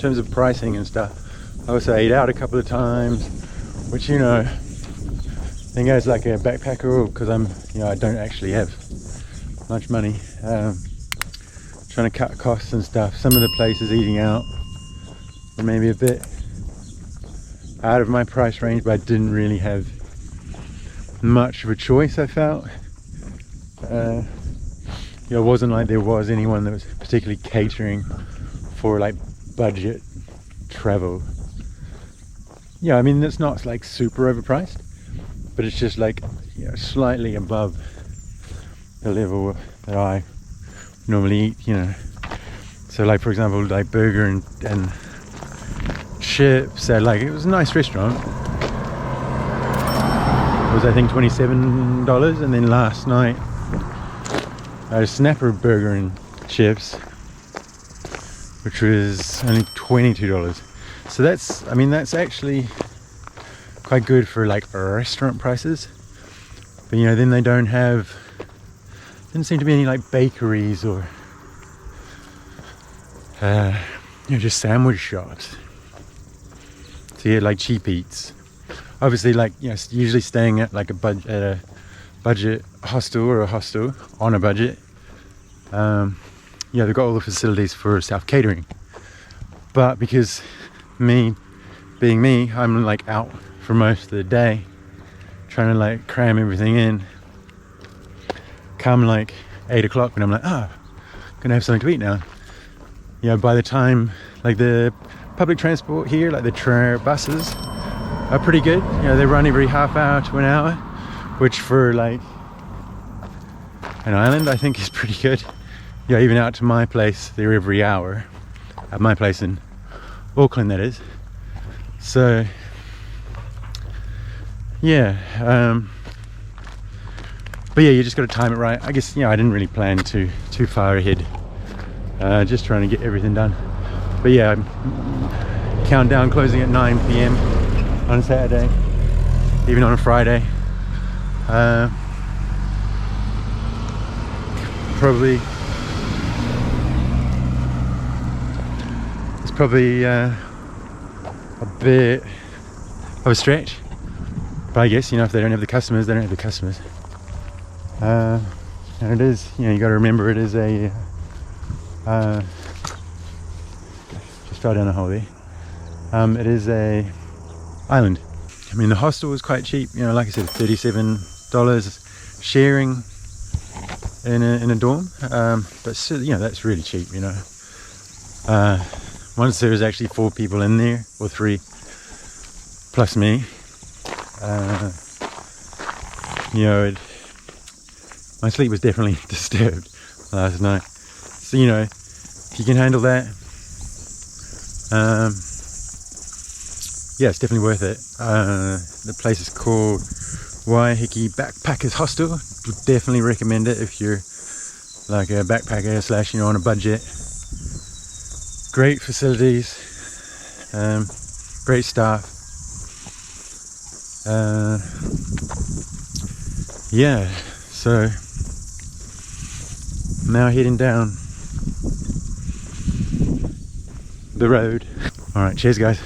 terms of pricing and stuff. I also ate out a couple of times, which, you know, I think as like a backpacker, because I'm, you know, I don't actually have much money, trying to cut costs and stuff. Some of the places eating out were maybe a bit out of my price range, but I didn't really have much of a choice, I felt. You know, it wasn't like there was anyone that was particularly catering for like budget travel. Yeah, I mean, it's not like super overpriced, but it's just like, you know, slightly above the level that I normally eat, you know. So like, for example, like burger and chips at, like, it was a nice restaurant. It was, I think, $27, and then last night I had a snapper burger and chips, which was only $22. So that's, I mean, that's actually quite good for like restaurant prices. But, you know, then they don't have, didn't seem to be any like bakeries or you know, just sandwich shops. So you had like cheap eats. Obviously, like, you know, usually staying at like a budget hostel or a hostel on a budget. Yeah, they've got all the facilities for self catering. But because being me, I'm like out for most of the day, trying to like cram everything in. Come like 8 o'clock, and I'm like, I'm gonna have something to eat now. You know, by the time, like, the public transport here, like the buses, are pretty good. You know, they run every half hour to an hour, which for like an island, I think is pretty good. Yeah, even out to my place, they're every hour. At my place in Auckland, that is. So yeah, but yeah, you just got to time it right. I guess, you know, I didn't really plan too far ahead. Just trying to get everything done. But yeah, countdown closing at 9 p.m. on Saturday, even on a Friday. It's probably a bit of a stretch, but I guess, you know, if they don't have the customers, they don't have the customers. And it is, you know, you got to remember, it is a just fell down a hole there. It is a island. I mean, the hostel was quite cheap, you know, like I said, $37 sharing in a dorm, but still, you know, that's really cheap, you know. Once there was actually 4 people in there, or 3 plus me, you know, my sleep was definitely disturbed last night. So, you know, if you can handle that, yeah, it's definitely worth it. The place is called Waiheke Backpackers Hostel. Would definitely recommend it if you're like a backpacker / you know, on a budget. Great facilities, great staff. Yeah, so now heading down the road. All right, cheers guys.